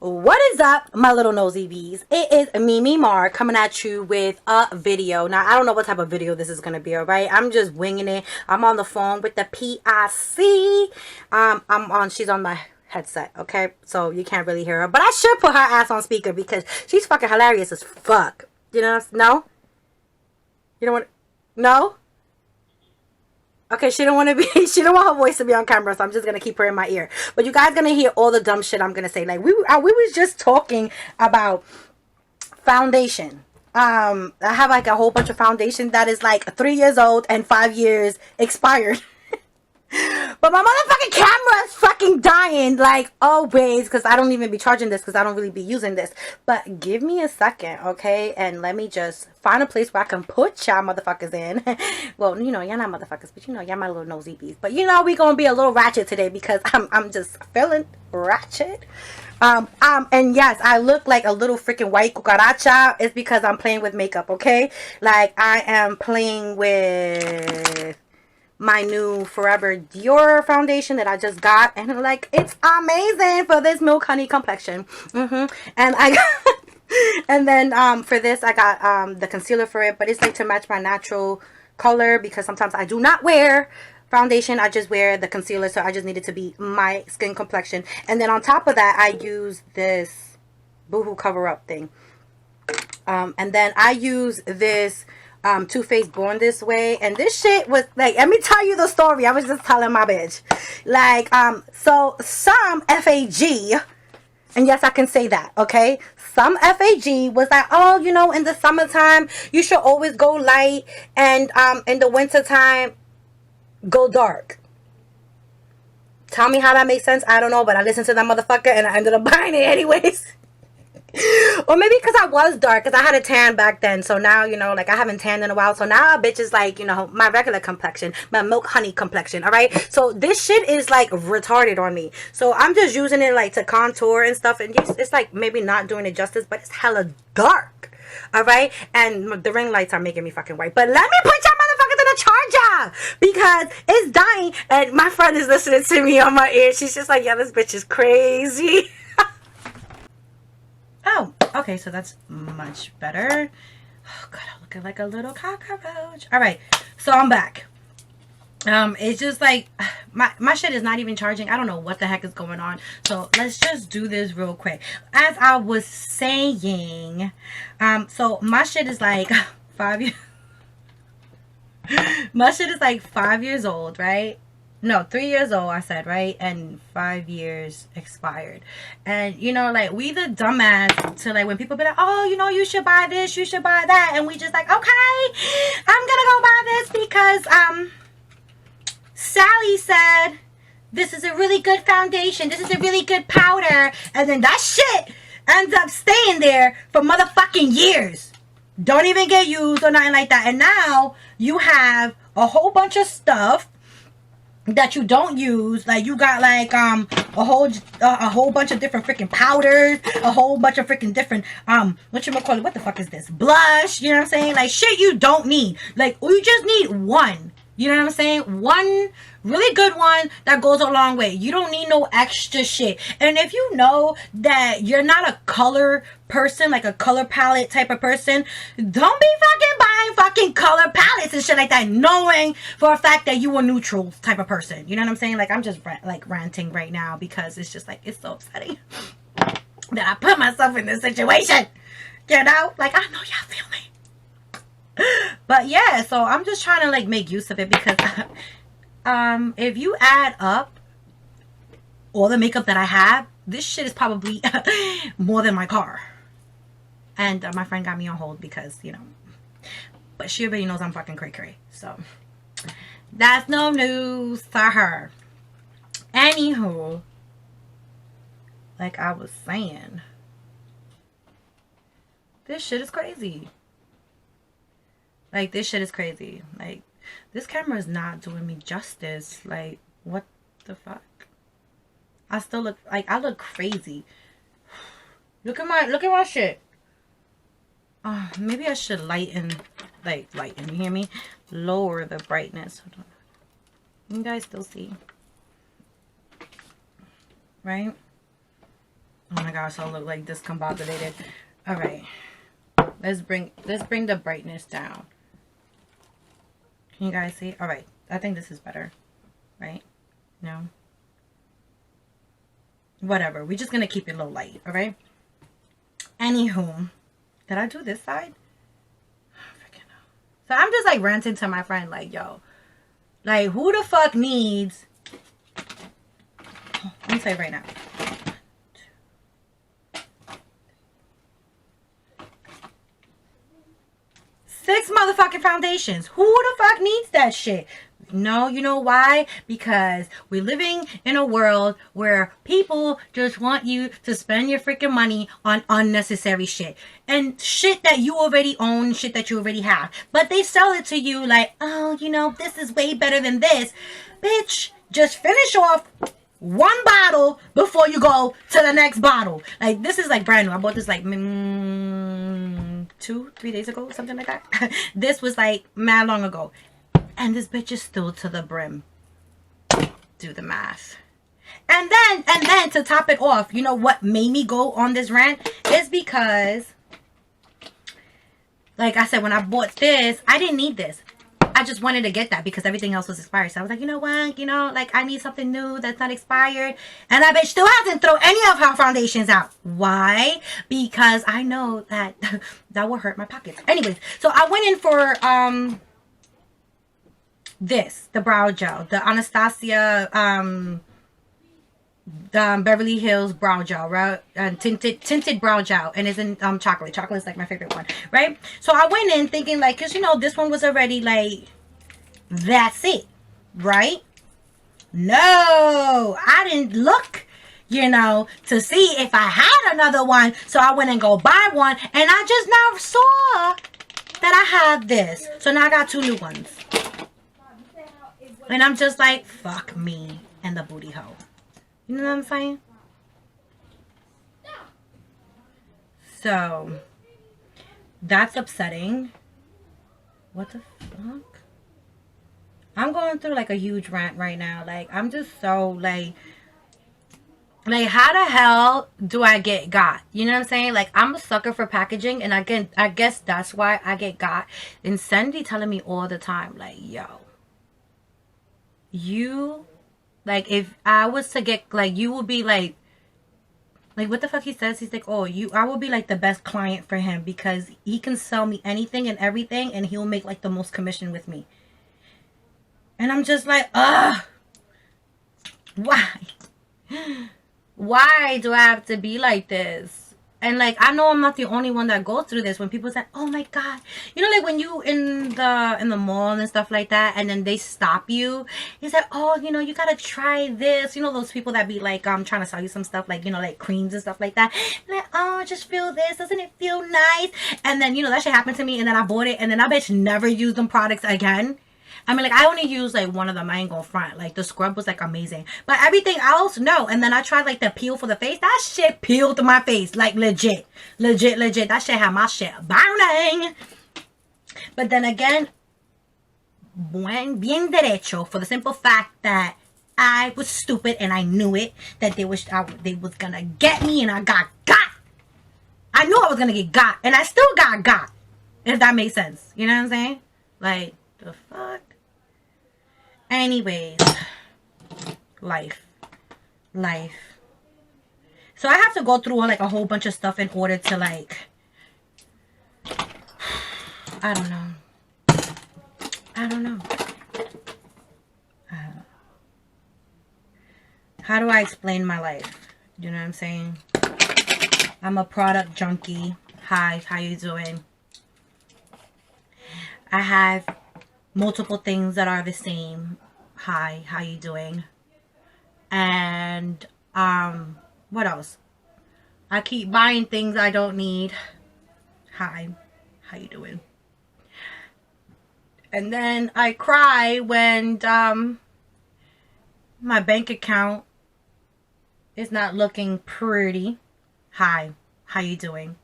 What is up, my little nosy bees? It is Mimi Mar coming at you with a video. Now, I don't know what type of video this is going to be, all right? I'm just winging it. I'm on the phone with the P.I.C. She's on my headset, okay? So you can't really hear her. But I should put her ass on speaker because she's fucking hilarious as fuck. You know? No? You don't want... No? Okay, she don't want to be, she don't want her voice to be on camera, so I'm just going to keep her in my ear. But you guys going to hear all the dumb shit I'm going to say. Like, we was just talking about foundation. I have like a whole bunch of foundation that is like 3 years old and 5 years expired. But my motherfucking camera is fucking dying, like always, because I don't even be charging this because I don't really be using this. But give me a second, okay? And let me just find a place where I can put y'all motherfuckers in. Well, you know, y'all not motherfuckers, but you know, y'all my little nosy bees. But you know, we gonna be a little ratchet today because I'm just feeling ratchet. And yes, I look like a little freaking white cucaracha. It's because I'm playing with makeup, okay? Like, I am playing with my new Forever Dior foundation that I just got, and like, it's amazing for this milk honey complexion. And I got and then for this I got the concealer for it, but it's like to match my natural color because sometimes I do not wear foundation, I just wear the concealer, so I just need it to be my skin complexion. And then on top of that, I use this boohoo cover up thing, and then I use this Too Faced Born This Way, and this shit was like, let me tell you the story. I was just telling my bitch, like, so some FAG, and yes, I can say that, okay, some FAG was like, oh, you know, in the summertime you should always go light, and in the wintertime go dark. Tell me how that makes sense. I don't know, but I listened to that motherfucker and I ended up buying it anyways. Or maybe because I was dark, because I had a tan back then. So now, you know, like, I haven't tanned in a while. So now a bitch is like, you know, my regular complexion, my milk honey complexion. All right. So this shit is like retarded on me. So I'm just using it like to contour and stuff. And it's like maybe not doing it justice, but it's hella dark. All right. And the ring lights are making me fucking white. But let me put y'all motherfuckers in a charger because it's dying. And my friend is listening to me on my ear. She's just like, yeah, this bitch is crazy. Oh, okay, so that's much better. Oh, God, I'm looking like a little cockroach. All right, so I'm back. It's just like, my shit is not even charging. I don't know what the heck is going on. So let's just do this real quick. As I was saying, so my shit is like 5 years. My shit is like 5 years old, right? No, 3 years old, I said, right? And 5 years expired. And, you know, like, we the dumbass to, like, when people be like, oh, you know, you should buy this, you should buy that. And we just like, okay, I'm gonna go buy this because, Sally said, this is a really good foundation. This is a really good powder. And then that shit ends up staying there for motherfucking years. Don't even get used or nothing like that. And now you have a whole bunch of stuff that you don't use. Like, you got like a whole bunch of different freaking powders, a whole bunch of freaking different whatchamacallit, what the fuck is this, blush, you know what I'm saying? Like, shit you don't need. Like, you just need one, you know what I'm saying? One really good one that goes a long way. You don't need no extra shit. And if you know that you're not a color person, like a color palette type of person, don't be fucking buying fucking color palettes and shit like that, knowing for a fact that you a neutral type of person. You know what I'm saying? Like, I'm just like ranting right now because it's just like, it's so upsetting that I put myself in this situation. You know? Like, I know y'all feel me. But yeah, so I'm just trying to like make use of it because if you add up all the makeup that I have, this shit is probably more than my car. And my friend got me on hold because, you know, but she already knows I'm fucking cray-cray. So that's no news to her. Anywho, like I was saying, this shit is crazy. Like, this shit is crazy. Like, this camera is not doing me justice. Like, what the fuck? I still look, like, I look crazy. Look at my shit. Maybe I should lighten, you hear me? Lower the brightness. Hold on. You guys still see? Right? Oh my gosh, I look like discombobulated. All right. Let's bring the brightness down. Can you guys see? All right. I think this is better. Right? No? Whatever. We're just going to keep it low light. All right? Anywho. Did I do this side? Freaking hell. So I'm just like ranting to my friend like, yo. Like, who the fuck needs... Let me tell you right now. 6 motherfucking foundations. Who the fuck needs that shit? No, you know why? Because we're living in a world where people just want you to spend your freaking money on unnecessary shit. And shit that you already own, shit that you already have. But they sell it to you like, oh, you know, this is way better than this. Bitch, just finish off 1 bottle before you go to the next bottle. Like, this is like brand new. I bought this like 2-3 days ago, something like that. This was like mad long ago. And this bitch is still to the brim. Do the math. And then to top it off, you know what made me go on this rant is because, like I said, when I bought this, I didn't need this. I just wanted to get that because everything else was expired. So I was like, you know what? You know, like I need something new that's not expired. And that bitch still hasn't thrown any of her foundations out. Why? Because I know that that will hurt my pockets. Anyways, so I went in for the brow gel, the Anastasia the Beverly Hills brow gel, right? Tinted brow gel, and it's in chocolate. Chocolate is like my favorite one, right? So I went in thinking like, cause you know this one was already like, that's it, right? No, I didn't look, you know, to see if I had another one. So I went and go buy one, and I just now saw that I have this. So now I got 2 new ones. And I'm just like, fuck me and the booty hole. You know what I'm saying? So, that's upsetting. What the fuck? I'm going through like a huge rant right now. Like, I'm just so like how the hell do I get got? You know what I'm saying? Like, I'm a sucker for packaging, and I guess that's why I get got. And Sandy telling me all the time, like, yo, you, like, if I was to get, like, you would be like what the fuck he says? He's like, oh, I will be like the best client for him because he can sell me anything and everything, and he'll make like the most commission with me. And I'm just like, ugh, why? Why do I have to be like this? And like, I know I'm not the only one that goes through this. When people say, oh my god, you know, like when you in the mall and stuff like that, and then they stop you, he's like, oh, you know, you gotta try this. You know, those people that be like trying to sell you some stuff, like, you know, like creams and stuff like that. And like, oh, just feel this, doesn't it feel nice? And then, you know, that shit happened to me, and then I bought it, and then I bitch never used them products again. I mean, like, I only used, like, one of them. I ain't gonna front. Like, the scrub was, like, amazing. But everything else, no. And then I tried, like, the peel for the face. That shit peeled to my face. Like, legit. Legit, legit. That shit had my shit burning. But then again, bien derecho, for the simple fact that I was stupid and I knew it. That they was gonna get me, and I got got. I knew I was gonna get got. And I still got. If that makes sense. You know what I'm saying? Like, the fuck? Anyways, life. So I have to go through like a whole bunch of stuff in order to like, I don't know. How do I explain my life? You know what I'm saying? I'm a product junkie. Hi, how you doing? I have multiple things that are the same. Hi, how you doing? And what else? I keep buying things I don't need. Hi, how you doing? And then I cry when my bank account is not looking pretty. Hi, how you doing?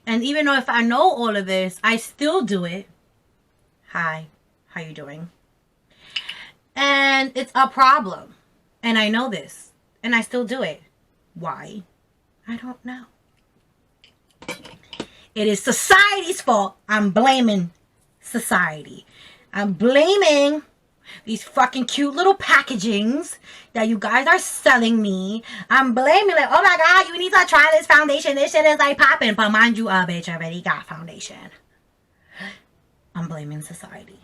And even though if I know all of this, I still do it. Hi, how you doing? And it's a problem. And I know this. And I still do it. Why? I don't know. It is society's fault. I'm blaming society. I'm blaming these fucking cute little packagings that you guys are selling me. I'm blaming, like, oh my god, you need to try this foundation. This shit is like popping. But mind you, bitch already got foundation. I'm blaming society.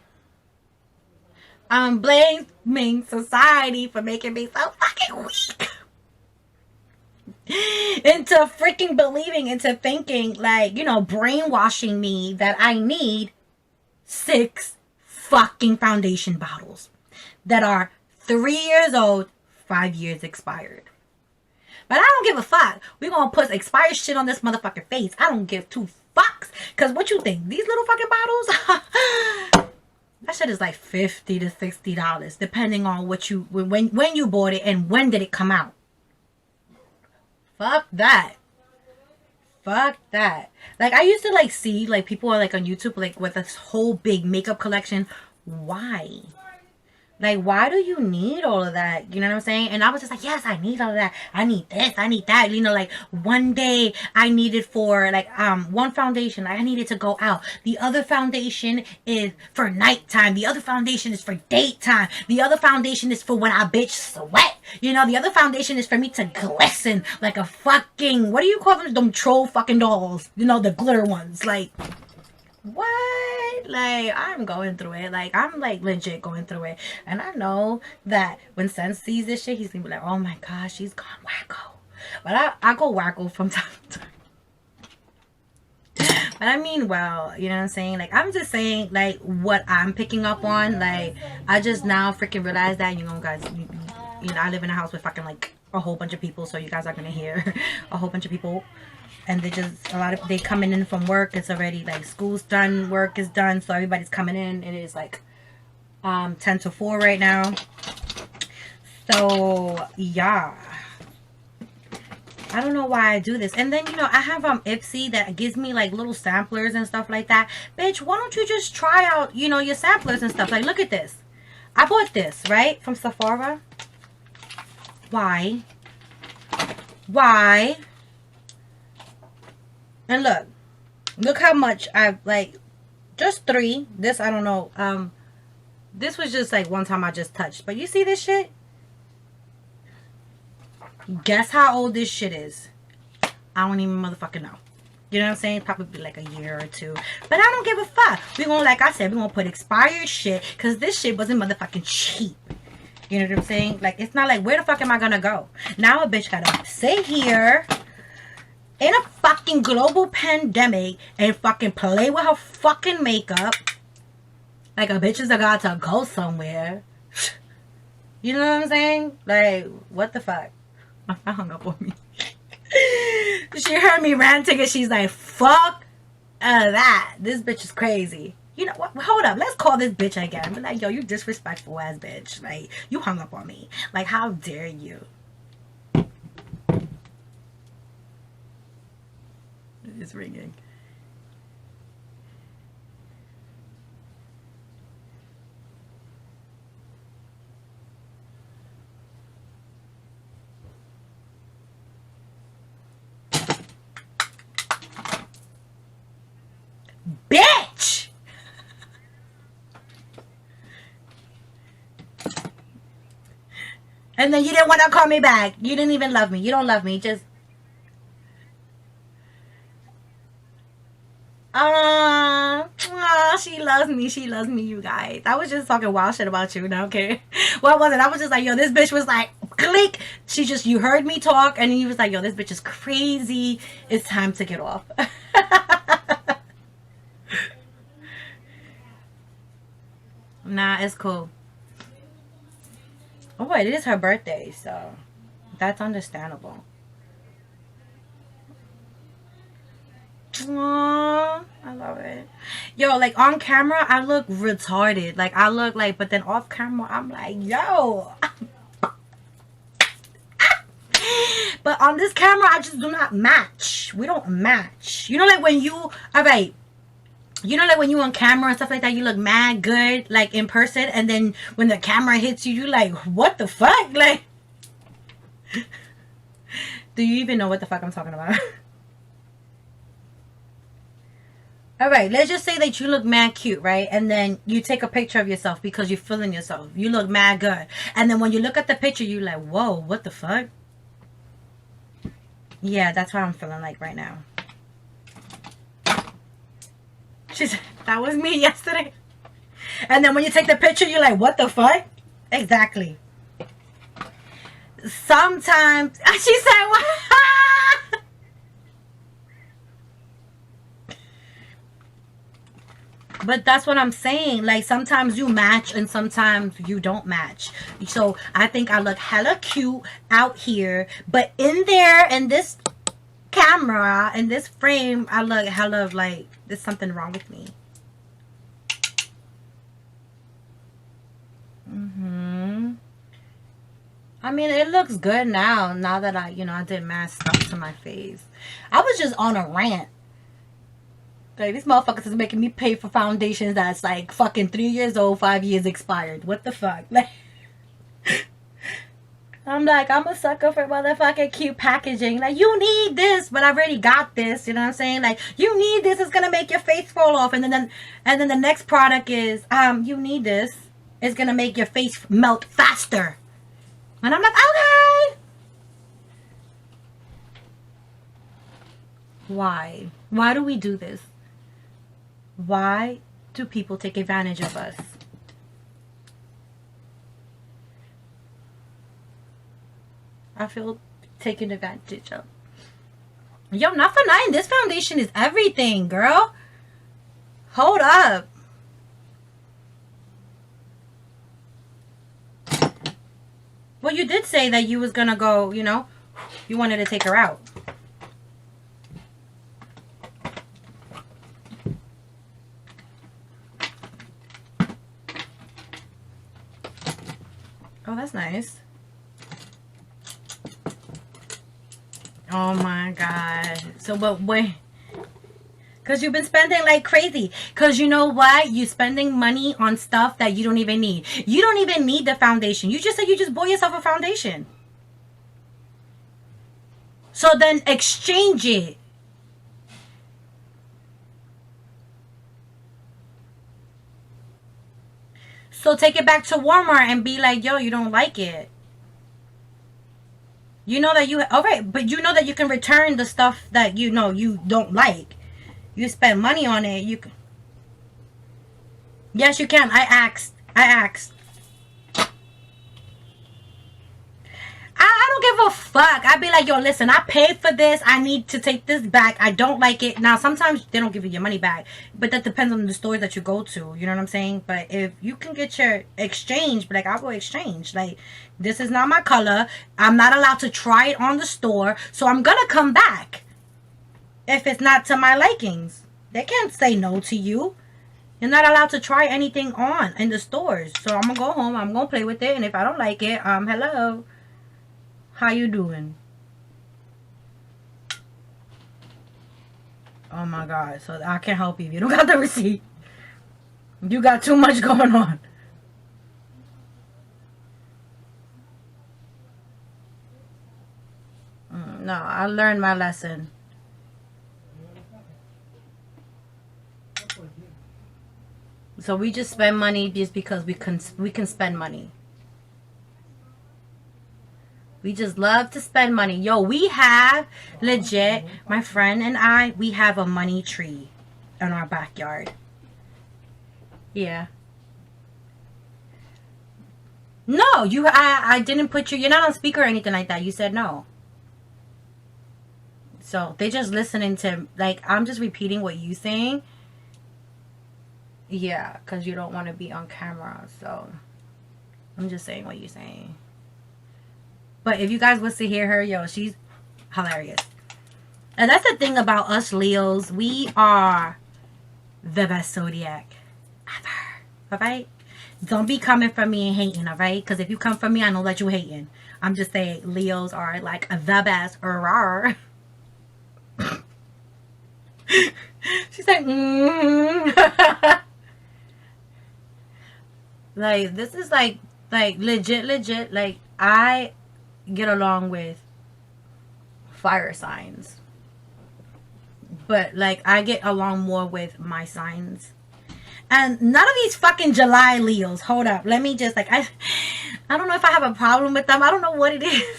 I'm blaming society for making me so fucking weak. Into freaking believing, into thinking, like, you know, brainwashing me that I need 6 fucking foundation bottles that are 3 years old, 5 years expired. But I don't give a fuck. We gonna put expired shit on this motherfucking face. I don't give 2 fucks. Cause what you think? These little fucking bottles? That shit is like $50 to $60, depending on what you when you bought it and when did it come out. Fuck that. Fuck that. Like, I used to like see like people are like on YouTube like with this whole big makeup collection. Why? Like, why do you need all of that? You know what I'm saying? And I was just like, yes, I need all of that. I need this. I need that. You know, like one day I needed for like one foundation. I needed to go out. The other foundation is for nighttime. The other foundation is for daytime. The other foundation is for when I bitch sweat. You know, the other foundation is for me to glisten like a fucking, what do you call them? Them troll fucking dolls. You know, the glitter ones. Like, what? Like, I'm going through it. Like, I'm like legit going through it. And I know that when Sen sees this shit, he's gonna be like, oh my gosh, she's gone wacko. But I go wacko from time to time. But I mean, well, you know what I'm saying? Like, I'm just saying, like, what I'm picking up on. Like, I just now freaking realized that, you know, guys, you know, I live in a house with fucking, like, a whole bunch of people. So you guys are gonna hear a whole bunch of people. And they just, a lot of, they coming in from work. It's already, like, school's done, work is done. So everybody's coming in. It is, like, 10 to 4 right now. So, yeah. I don't know why I do this. And then, you know, I have P.I.C that gives me like little samplers and stuff like that. Bitch, why don't you just try out, you know, your samplers and stuff? Like, look at this. I bought this, right? From Sephora. Why? Why? And look how much I've, like, just 3. This, I don't know. This was just like one time I just touched. But you see this shit? Guess how old this shit is? I don't even motherfucking know. You know what I'm saying? Probably like a year or 2. But I don't give a fuck. We gonna, like I said, we gonna put expired shit. Because this shit wasn't motherfucking cheap. You know what I'm saying? Like, it's not like, where the fuck am I gonna go? Now a bitch gotta sit here in a fucking global pandemic and fucking play with her fucking makeup. Like a bitch is about to go somewhere. You know what I'm saying? Like, what the fuck? I hung up on me. She heard me ranting and she's like, fuck that. This bitch is crazy. You know what? Hold up. Let's call this bitch again. Be like, yo, you disrespectful ass bitch. Like, you hung up on me. Like, how dare you? It's ringing. Bitch! And then you didn't want to call me back. You didn't even love me. You don't love me. Just... she loves me. She loves me, you guys. I was just talking wild shit about you. No, okay. What was it? I was just like, yo, this bitch was like, click. She just, you heard me talk, and he was like, yo, this bitch is crazy. It's time to get off. Nah, it's cool. Oh, wait, it is her birthday, so that's understandable. Aww, I love it. Yo, like on camera, I look retarded. Like I look like, but then off camera, I'm like, yo. But on this camera, I just do not match. We don't match. You know, like when you, alright. You know, like when you on camera and stuff like that, you look mad good, like in person. And then when the camera hits you, you like, what the fuck? Like, Do you even know what the fuck I'm talking about? Alright, let's just say that you look mad cute, right? And then you take a picture of yourself because you're feeling yourself. You look mad good. And then when you look at the picture, you're like, whoa, what the fuck? Yeah, that's what I'm feeling like right now. She said, that was me yesterday. And then when you take the picture, you're like, what the fuck? Exactly. Sometimes, she said, what? But that's what I'm saying. Like, sometimes you match and sometimes you don't match. So I think I look hella cute out here. But in there, in this camera, in this frame, I look hella like there's something wrong with me. I mean, it looks good now that I did mad stuff to my face. I was just on a rant. Like, these motherfuckers is making me pay for foundations that's like fucking 3 years old, 5 years expired. What the fuck? Like, I'm like, I'm a sucker for motherfucking cute packaging. Like, you need this, but I already got this. You know what I'm saying? Like, you need this. It's gonna make your face fall off. And then the next product is, you need this. It's gonna make your face melt faster. And I'm like, okay. Why? Why do we do this? Why do people take advantage of us? I feel taken advantage of. Yo, not for nothing. This foundation is everything, girl. Hold up. Well, you did say that you was gonna go, you wanted to take her out. Oh, that's nice. Oh my God. So, but wait. Because you've been spending like crazy. Because you know what? You're spending money on stuff that you don't even need. You don't even need the foundation. You just said you just bought yourself a foundation. So then exchange it. So take it back to Walmart and be like, yo, you don't like it. You know that alright, but you know that you can return the stuff that you don't like. You spend money on it. You can. Yes, you can. I asked. I don't give a fuck. I'd be like, yo, listen, I paid for this. I need to take this back. I don't like it. Now, sometimes they don't give you your money back. But that depends on the stores that you go to. You know what I'm saying? But if you can get your exchange, but like, I'll go exchange. Like, this is not my color. I'm not allowed to try it on the store. So I'm going to come back. If it's not to my likings. They can't say no to you. You're not allowed to try anything on in the stores. So I'm going to go home. I'm going to play with it. And if I don't like it, hello. How you doing? Oh my God. So I can't help you. You don't got the receipt. You got too much going on. No, I learned my lesson. So we just spend money just because we can spend money. We just love to spend money. Yo, we have legit, my friend and I, we have a money tree in our backyard. Yeah. No, I didn't put you're not on speaker or anything like that. You said no. So they just listening to, like, I'm just repeating what you saying. Yeah, because you don't want to be on camera. So I'm just saying what you're saying. But if you guys was to hear her, yo, she's hilarious. And that's the thing about us Leos. We are the best zodiac ever. Alright? Don't be coming for me and hating, alright? Because if you come for me, I know that you hating. I'm just saying Leos are like the best. She's like, Like, this is like legit. Like, I get along with fire signs. But, like, I get along more with my signs. And none of these fucking July Leos. Hold up. Let me just, like, I don't know if I have a problem with them. I don't know what it is.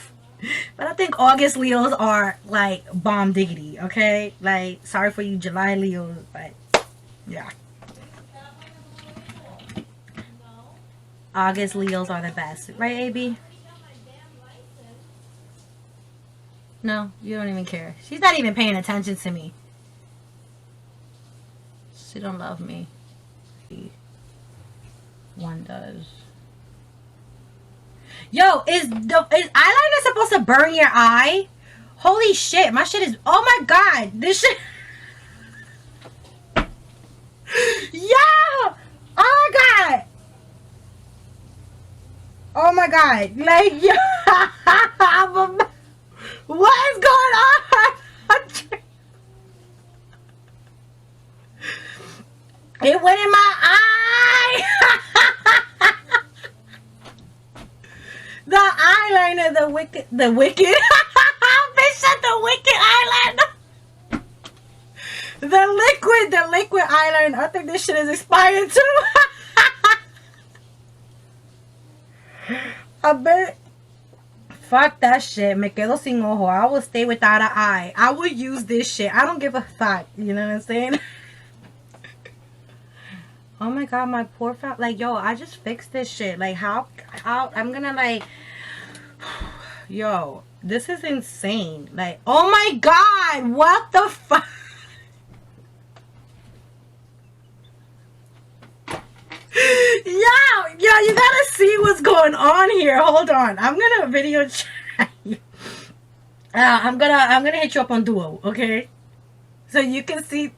But I think August Leos are, like, bomb diggity, okay? Like, sorry for you July Leos, but, yeah. August Leos are the best. Right, AB? No, you don't even care. She's not even paying attention to me. She don't love me. One does. Yo, is eyeliner supposed to burn your eye? Holy shit, my shit is... Oh my god, this shit... Yo! Oh my god! Oh my god. Like, yo... What is going on? It went in my eye. The eyeliner, the wicked. Bitch said the wicked eyeliner. The liquid eyeliner. I think this shit is expired too. I bet. Fuck that shit. Me quedo sin ojo. I will stay without an eye. I will use this shit. I don't give a fuck. You know what I'm saying? Oh my god, my poor fat. Like, yo, I just fixed this shit. Like, how I'm gonna, like... Yo, this is insane. Like, oh my god, what the fuck? Yo, you gotta see what's going on here. Hold on, I'm gonna video chat you. I'm gonna hit you up on Duo, okay? So you can see.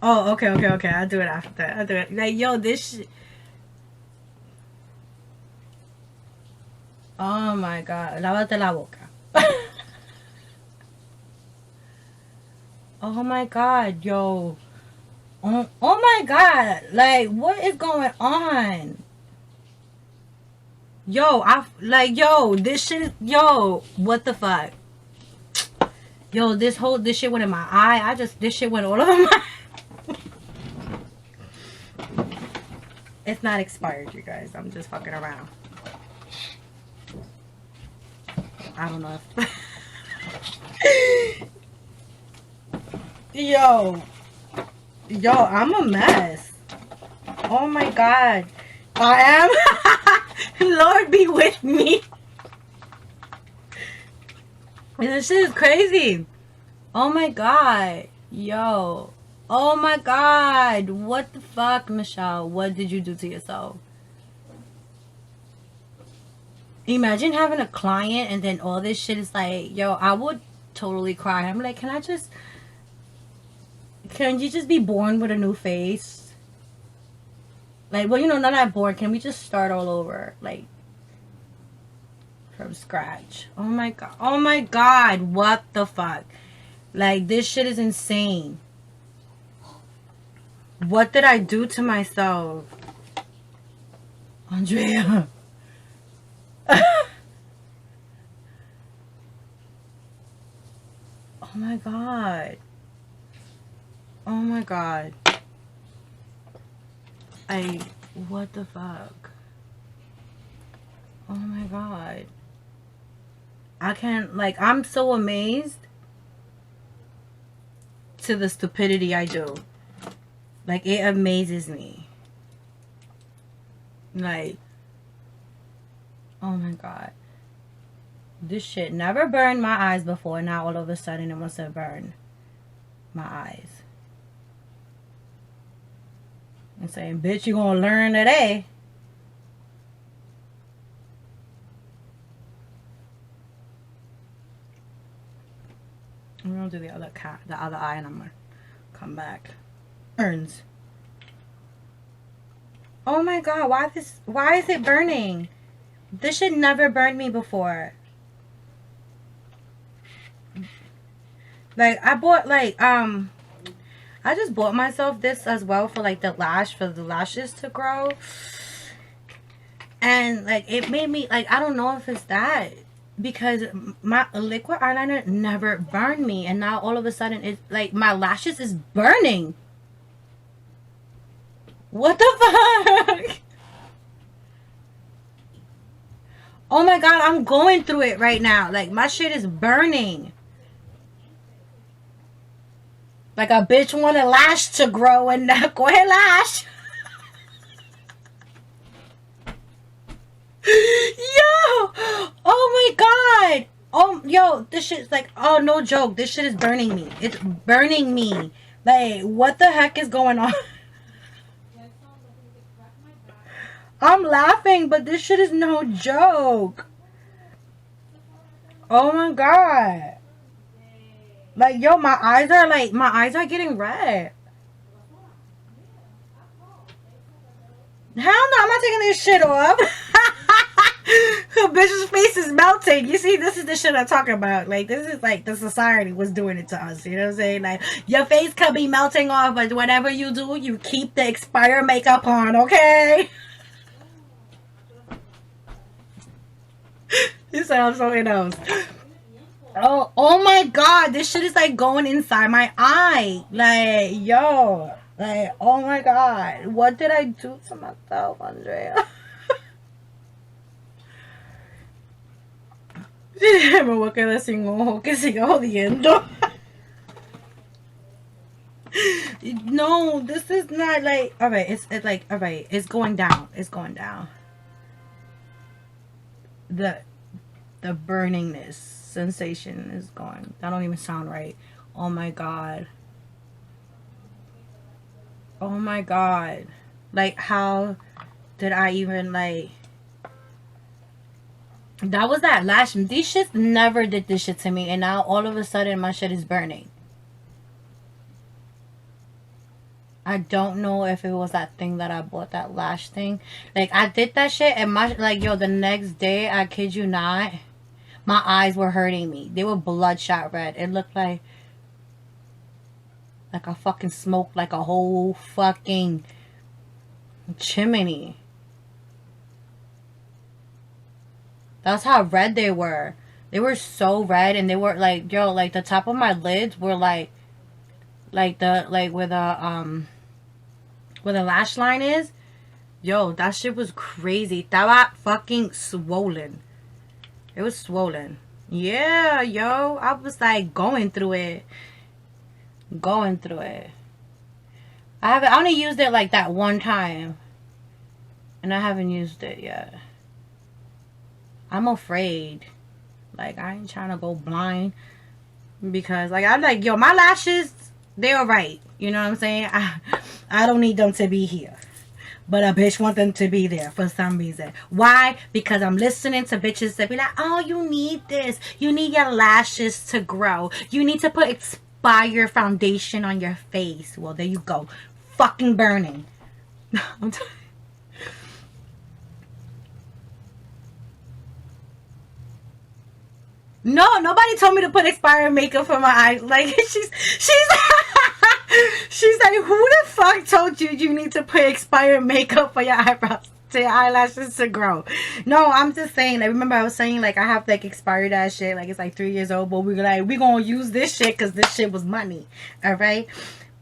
Oh, okay. I'll do it after. I'll do it. Like, yo, this shit. Oh my god, lávate la boca. Oh my god, yo. Oh my god, like, what is going on? Yo, yo, this shit, yo, what the fuck? Yo, this shit went in my eye. This shit went all over my... It's not expired, you guys. I'm just fucking around. I don't know if... Yo, I'm a mess. Oh my god. I am. Lord be with me. This shit is crazy. Oh my god. Yo. Oh my god. What the fuck, Michelle? What did you do to yourself? Imagine having a client and then all this shit is like, yo, I would totally cry. I'm like, can you just be born with a new face? Like, well, you know, not that born. Can we just start all over? Like, from scratch. Oh my god. Oh my god. What the fuck? Like, this shit is insane. What did I do to myself? Andrea. Oh my god. Oh my god. What the fuck? Oh my god. I can't, like, I'm so amazed to the stupidity I do. Like, it amazes me. Like, oh my god. This shit never burned my eyes before. Now all of a sudden it wants to burn my eyes. I'm saying, bitch, you gonna learn today. I'm gonna do the other eye, and I'm gonna come back. Burns. Oh my god, why is it burning? This shit never burned me before. Like, I bought, like, I just bought myself this as well for, like, for the lashes to grow. And, like, it made me, like, I don't know if it's that. because my liquid eyeliner never burned me, and now all of a sudden it's like my lashes is burning. What the fuck? Oh my god, I'm going through it right now. Like, my shit is burning. Like a bitch want a lash to grow, and go ahead, lash. Yo! Oh my god! Oh, yo, this shit's like, oh, no joke. This shit is burning me. It's burning me. Like, what the heck is going on? I'm laughing, but this shit is no joke. Oh my god. Like, yo, my eyes are getting red. Hell no, I'm not taking this shit off. Her bitch's face is melting. You see, this is the shit I'm talking about. Like, this is like the society was doing it to us. You know what I'm saying? Like, your face could be melting off, but whatever you do, you keep the expired makeup on, okay? You sound something else. Oh my god, this shit is like going inside my eye. Like, yo. Like, oh my god. What did I do to myself, Andrea? Me voy a quedar sin ojo, que siga jodiendo. No, this is not like, alright, it's like, alright, it's going down. It's going down. The burningness sensation is going. That don't even sound right. Oh my god. Oh my god. Like, how did I even, like, that was that lash. These shits never did this shit to me, and now all of a sudden my shit is burning. I don't know if it was that thing that I bought, that lash thing. Like, I did that shit, and my, like, yo, the next day, I kid you not, my eyes were hurting me. They were bloodshot red. It looked like I fucking smoked like a whole fucking chimney. That's how red they were. They were so red, and they were like, yo, like the top of my lids were like the, like where the lash line is. Yo, that shit was crazy. That was fucking swollen. It was swollen. Yeah, yo, I was like going through it. Going through it. I only used it like that one time, and I haven't used it yet. I'm afraid. Like, I ain't trying to go blind, because like, I'm like, yo, my lashes, they're alright. You know what I'm saying? I don't need them to be here, but a bitch want them to be there for some reason. Why? Because I'm listening to bitches that be like, oh, you need this. You need your lashes to grow. You need to put expired foundation on your face. Well, there you go. Fucking burning. No, nobody told me to put expired makeup for my eyes. Like, she's she's like, who the fuck told you you need to put expired makeup for your eyebrows, to your eyelashes to grow? No, I'm just saying. Like, remember I was saying, like, I have like expired ass shit. Like, it's like 3 years old, but we gonna use this shit because this shit was money. All right,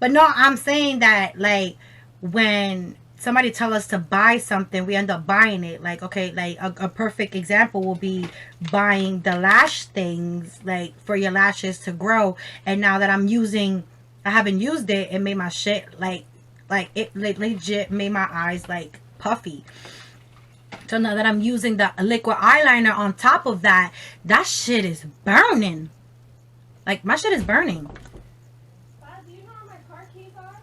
but no, I'm saying that, like, when somebody tell us to buy something, we end up buying it. Like, okay, like a perfect example will be buying the lash things, like, for your lashes to grow. And now that I haven't used it, it made my shit like it legit made my eyes like puffy. So now that I'm using the liquid eyeliner on top of that, that shit is burning. Like, my shit is burning. Do you know where my car keys are?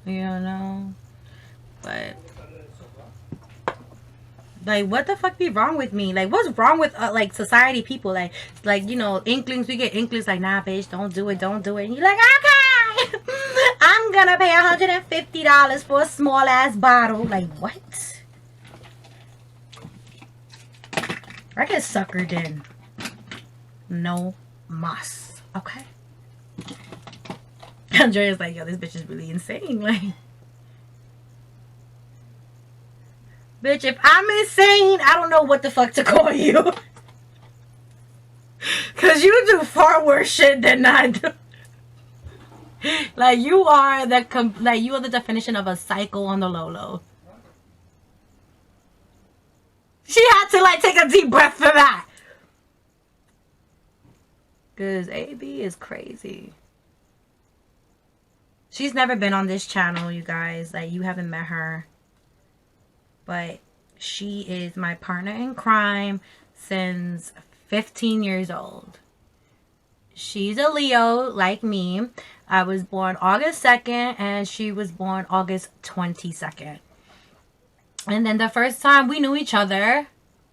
You know. But, like, what the fuck be wrong with me? Like, what's wrong with like society people? Like, you know, inklings, we get inklings like, nah, bitch, don't do it. And you're like, okay, I'm gonna pay $150 for a small ass bottle. Like, what? I get suckered in. No mas. Okay. Andrea's like, yo, this bitch is really insane. Like, bitch, if I'm insane, I don't know what the fuck to call you. Cause you do far worse shit than I do. Like you are the definition of a psycho on the low. She had to like take a deep breath for that. Cause AB is crazy. She's never been on this channel, you guys. Like you haven't met her. But she is my partner in crime since 15 years old. She's a Leo like me. I was born August 2nd and she was born August 22nd. And then the first time we knew each other,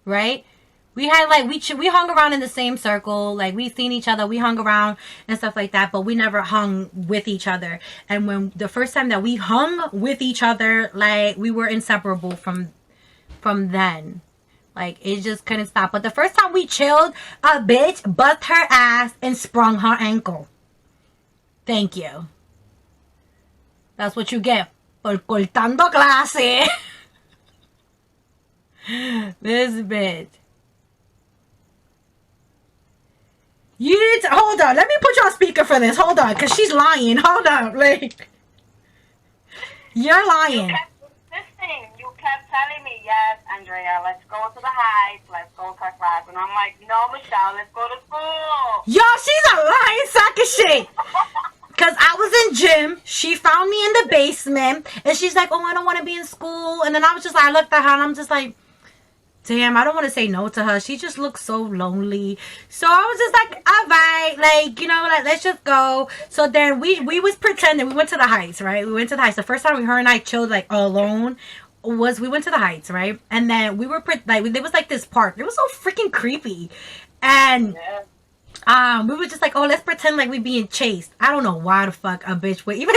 right? We had like, we hung around in the same circle. Like we seen each other, we hung around and stuff like that, but we never hung with each other. And when the first time that we hung with each other, like we were inseparable from then. Like it just couldn't stop. But the first time we chilled, a bitch buzzed her ass and sprung her ankle. Thank you. That's what you get por cortando clase. This bitch. You need to hold on. Let me put you on speaker for this. Hold on, cause she's lying. Hold on, like you're lying. You kept telling me, yes, Andrea, let's go to the Heights, let's go to class. And I'm like, no, Michelle, let's go to school. Yo, she's a lying sack of shit. Because I was in gym. She found me in the basement. And she's like, oh, I don't want to be in school. And then I was just like, I looked at her and I'm just like, damn, I don't want to say no to her. She just looks so lonely. So I was just like, all right, like, you know, like, let's just go. So then we was pretending. We went to the Heights, right? We went to the Heights. The first time her and I chilled, like, alone was we went to the Heights, right? And then we were, like, there was, like, this park. It was so freaking creepy. And we were just like, oh, let's pretend like we being chased. I don't know why the fuck a bitch would even...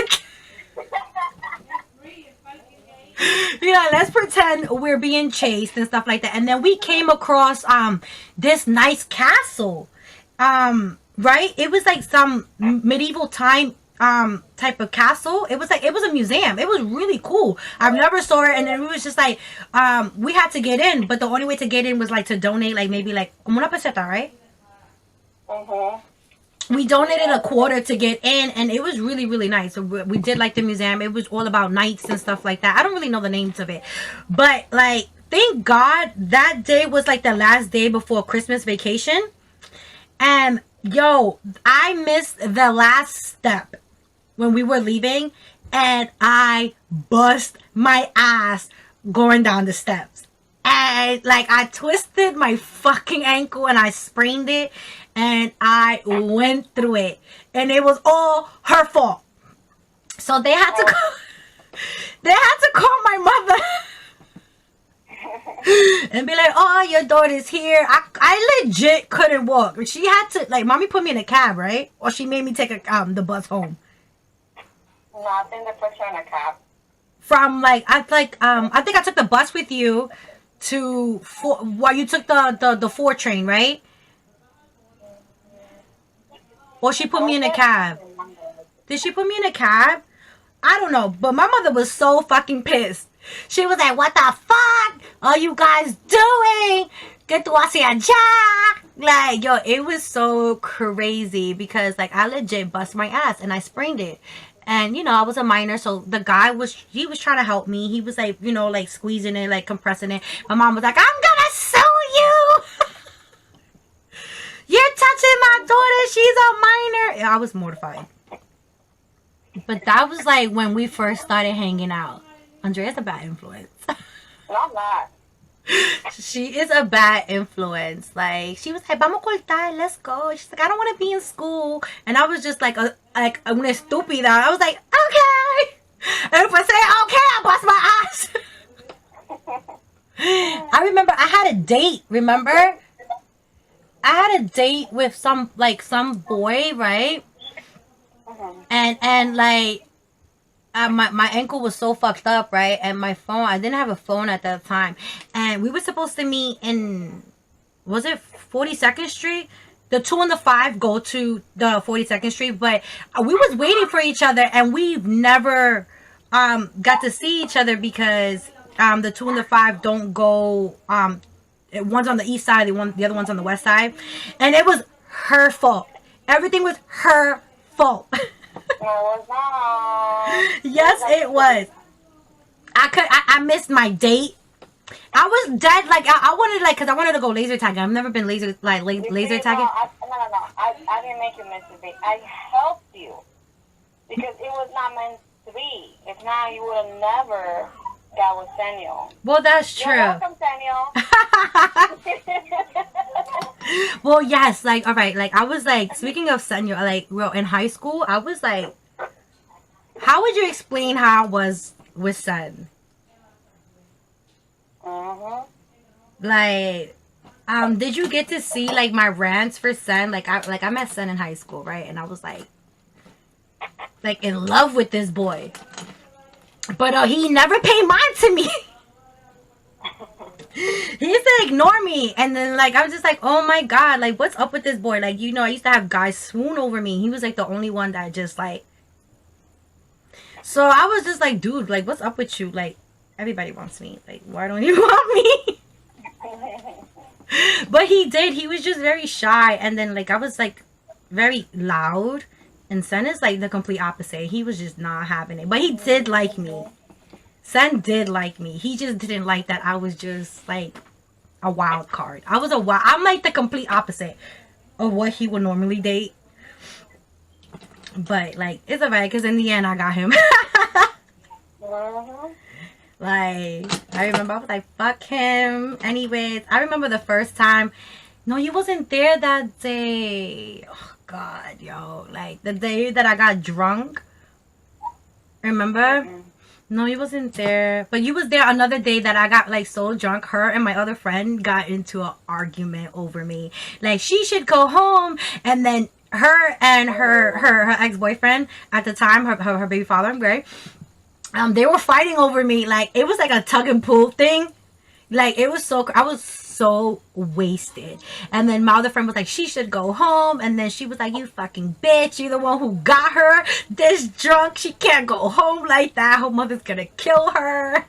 You know, let's pretend we're being chased and stuff like that. And then we came across this nice castle, right? It was like some medieval time type of castle. It was a museum. It was really cool. I've never saw it. And then it was just like we had to get in, but the only way to get in was like to donate like maybe like como una peseta, right? We donated a quarter to get in, and it was really, really nice. So we did like the museum. It was all about knights and stuff like that. I don't really know the names of it, but like, thank God that day was like the last day before Christmas vacation. And yo, I missed the last step when we were leaving, and I bust my ass going down the steps. And like, I twisted my fucking ankle and I sprained it. And I went through it. And it was all her fault. So they had to call my mother. And be like, oh, your daughter's here. I legit couldn't walk. She had to, like, mommy put me in a cab, right? Or she made me take the bus home. No, I think they put you in a cab. From like, I think I took the bus with you to while you took the 4 train, right? Or she put me in a cab. Did she put me in a cab? I don't know. But my mother was so fucking pissed. She was like, what the fuck are you guys doing? ¿Qué tú hacías allá? Like, yo, it was so crazy because, like, I legit bust my ass and I sprained it. And, you know, I was a minor, so the guy he was trying to help me. He was, like, you know, like, squeezing it, like, compressing it. My mom was like, I'm gonna sue you! You're touching my daughter. She's a minor. I was mortified. But that was like when we first started hanging out. Andrea's a bad influence. No, I'm not. She is a bad influence. Like, she was like, vamos cortar, let's go. She's like, I don't want to be in school. And I was just like una estúpida. I was like, okay. And if I say okay, I bust my ass. I remember I had a date, remember? I had a date with some boy, right? And like, my ankle was so fucked up, right? And my phone, I didn't have a phone at that time. And we were supposed to meet in, was it 42nd Street? The 2 and the 5 go to the 42nd Street. But we was waiting for each other, and we never got to see each other because the 2 and the 5 don't go... one's on the east side, the other one's on the west side. And it was her fault. Everything was her fault. No, it was not. Yes, it was. I missed my date. I was dead. Like I wanted, like, cause I wanted to go laser tagging. I've never been laser You see, tagging. No, I didn't make you miss the date. I helped you because it was not meant to be. If not, you would have never got with Samuel. Well, that's true. You're welcome, Samuel. Well, yes, like, all right, like, I was like, speaking of senior, like, well, in high school, I was like, how would you explain how I was with Sen? Like, did you get to see, like, my rants for Sen? Like, I met Sen in high school, right? And I was like, in love with this boy. But he never paid mind to me. He used to ignore me, and then like I was just like, oh my god, like what's up with this boy? Like, you know, I used to have guys swoon over me. He was like the only one that just like. So I was just like, dude, like what's up with you? Like everybody wants me. Like why don't you want me? But he did. He was just very shy, and then like I was like very loud, and Sen is like the complete opposite. He was just not having it, but he did like me. Sen did like me. He just didn't like that I was just like a wild card. I'm like the complete opposite of what he would normally date. But like it's alright, because in the end I got him. Like I remember I was like, fuck him. Anyways, I remember the first time. No, you wasn't there that day. Oh god, yo. Like the day that I got drunk. Remember? No, you wasn't there. But you was there another day that I got like so drunk. Her and my other friend got into an argument over me. Like she should go home. And then her and her ex-boyfriend at the time, her baby father, right? They were fighting over me. Like it was like a tug and pull thing. Like it was so, I was so wasted. And then my other friend was like, she should go home. And then she was like, you fucking bitch, you're the one who got her this drunk, she can't go home like that, her mother's gonna kill her.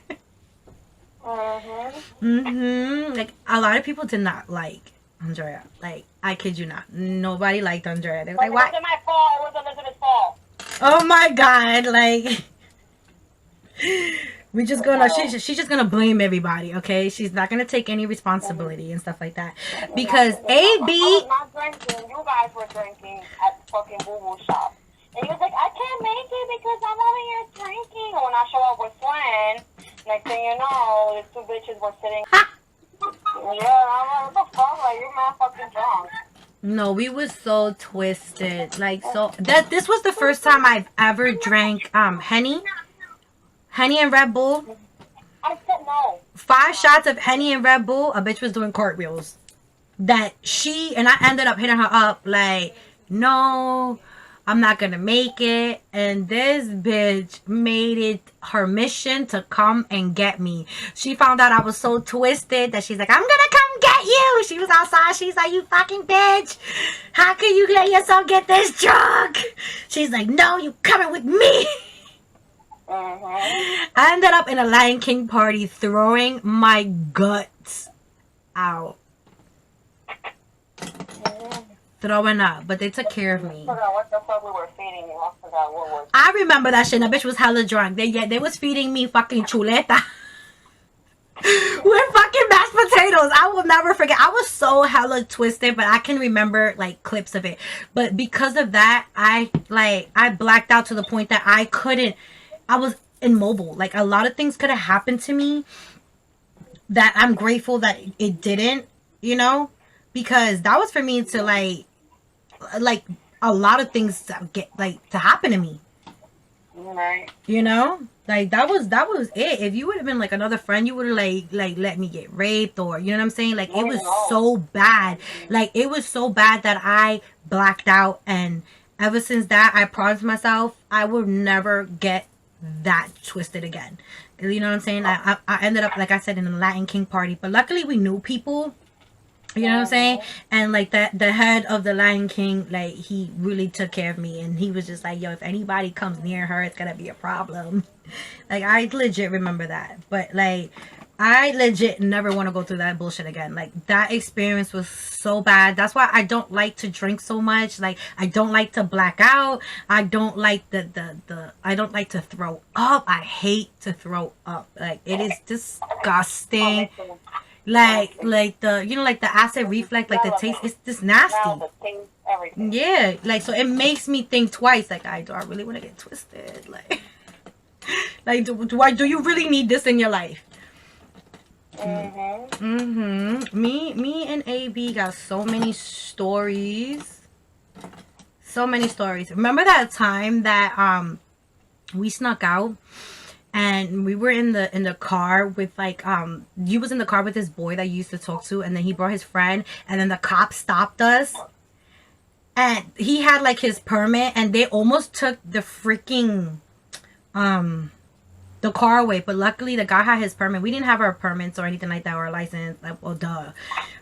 Like a lot of people did not like Andrea. Like I kid you not, nobody liked Andrea. They were like, why? It wasn't my fault, it was Elizabeth's fault. Oh my god, like we just gonna, she's just gonna blame everybody, okay? She's not gonna take any responsibility and stuff like that. Because I was not drinking. You guys were drinking at the fucking boo-boo shop. And he was like, I can't make it because I'm over here drinking. And when I show up with Flynn, next thing you know, these two bitches were sitting. Yeah, I'm like, what the fuck? Like, you're mad fucking drunk. no, we was so twisted. Like, so this was the first time I've ever drank Henny and Red Bull. I said no. 5 shots of Henny and Red Bull, a bitch was doing cartwheels. And I ended up hitting her up like, no, I'm not gonna make it. And this bitch made it her mission to come and get me. She found out I was so twisted that she's like, I'm gonna come get you. She was outside. She's like, you fucking bitch. How can you let yourself get this drunk? She's like, no, you coming with me. I ended up in a Lion King party throwing my guts out. Throwing up. But they took care of me. I forgot what the fuck we were feeding you. I forgot what was. I remember that shit. That bitch was hella drunk. They was feeding me fucking chuleta. With fucking mashed potatoes. I will never forget. I was so hella twisted, but I can remember like clips of it. But because of that, I blacked out to the point that I was immobile. Like a lot of things could have happened to me that I'm grateful that it didn't, you know, because that was for me to like a lot of things to happen to me. Right. You know, like that was it. If you would have been like another friend, you would have like let me get raped, or you know what I'm saying? Like it was so bad. Like it was so bad that I blacked out, and ever since that, I promised myself I would never get that twisted again. You know what I'm saying? I ended up, like I said, in a Latin King party, but luckily we knew people. You know what I'm saying? And like the head of the Lion King, like he really took care of me, and he was just like, yo, if anybody comes near her, it's gonna be a problem. Like I legit remember that. But like I legit never want to go through that bullshit again. Like, that experience was so bad. That's why I don't like to drink so much. Like, I don't like to black out. I don't like I don't like to throw up. I hate to throw up. Like, it is disgusting. Like the, you know, like the acid reflux, like the taste, it's just nasty. Yeah, like, so it makes me think twice. Like, do I really want to get twisted? Like, like, do you really need this in your life? Me and AB got so many stories. So many stories. Remember that time that we snuck out and we were in the car with, like, you was in the car with this boy that you used to talk to, and then he brought his friend, and then the cop stopped us, and he had, like, his permit, and they almost took the freaking the car away, but luckily the guy had his permit. We didn't have our permits or anything like that, or a license. Like, well, duh.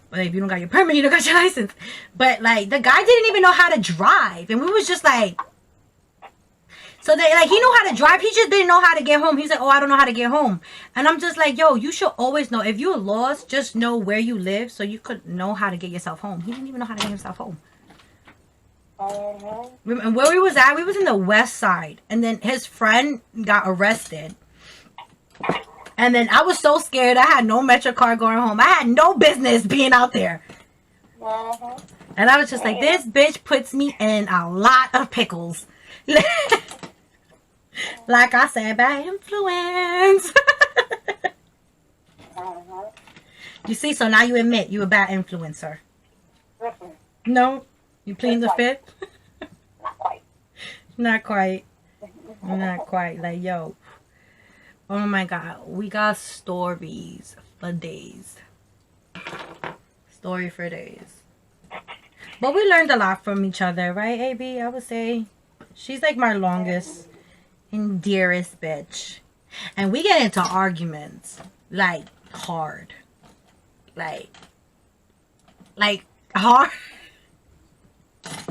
But if you don't got your permit, you don't got your license. But, like, the guy didn't even know how to drive, and we was just like, so they, like, he knew how to drive, he just didn't know how to get home. He's like, oh, I don't know how to get home. And I'm just like, yo, you should always know, if you're lost, just know where you live so you could know how to get yourself home. He didn't even know how to get himself home. And where we was at, we was in the west side, and then his friend got arrested. And then I was so scared. I had no Metro car going home. I had no business being out there. And I was just like, this bitch puts me in a lot of pickles. Like I said, bad influence. You see, so now you admit you a bad influencer. No? You pleading the fifth? Not quite. Not quite. Like, yo. Oh my God. We got stories for days. Story for days. But we learned a lot from each other, right, AB? I would say. She's like my longest and dearest bitch. And we get into arguments. Like, hard. Like hard.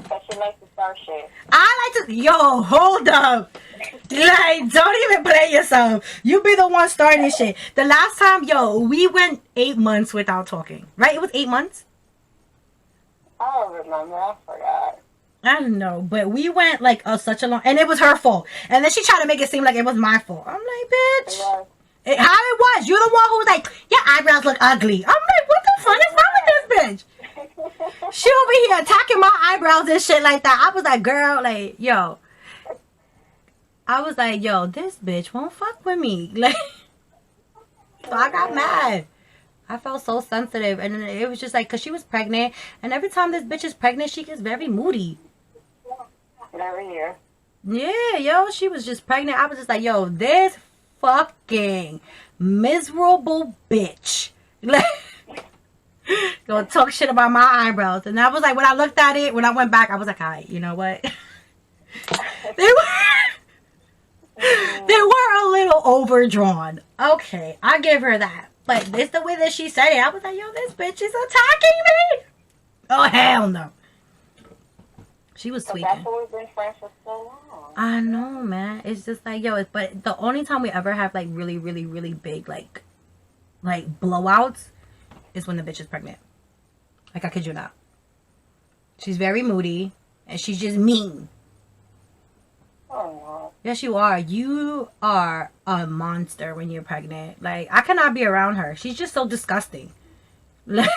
But she likes to start shit. I like to, yo, hold up. Like, don't even play yourself. You be the one starting shit. The last time, yo, we went 8 months without talking. Right? It was 8 months? I don't remember. I forgot. I don't know. But we went, like, such a long, and it was her fault. And then she tried to make it seem like it was my fault. I'm like, bitch. How it was? You're the one who was like, your eyebrows look ugly. I'm like, what the fuck is wrong with this bitch? She over here attacking my eyebrows and shit like that. I was like, girl, like, yo. I was like, yo, this bitch won't fuck with me. Like, so I got mad. I felt so sensitive. And then it was just like, because she was pregnant. And every time this bitch is pregnant, she gets very moody. Every year. Yeah, yo, she was just pregnant. I was just like, yo, this fucking miserable bitch. Like, gonna talk shit about my eyebrows. And I was like, when I looked at it, when I went back, I was like, all right, you know what? They were a little overdrawn. Okay, I give her that. But it's the way that she said it. I was like, yo, this bitch is attacking me. Oh, hell no. She was tweaking. That's why we've been friends for so long. I know, man. It's just like, yo, but the only time we ever have, like, really, really, really big, like blowouts is when the bitch is pregnant. Like, I kid you not. She's very moody, and she's just mean. Oh, yes, you are. You are a monster when you're pregnant. Like, I cannot be around her. She's just so disgusting. Like,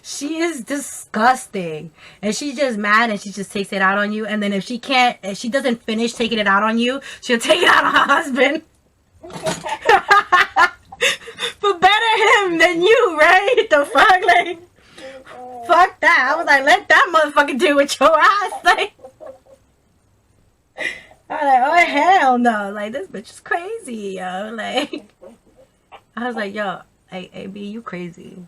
she is disgusting. And she's just mad, and she just takes it out on you. And then if she doesn't finish taking it out on you, she'll take it out on her husband. But better him than you, right? The fuck? Like, fuck that. I was like, let that motherfucker do with your ass. Like, I was like, oh, hell no. Like, this bitch is crazy, yo. Like, I was like, yo, hey, AB, you crazy.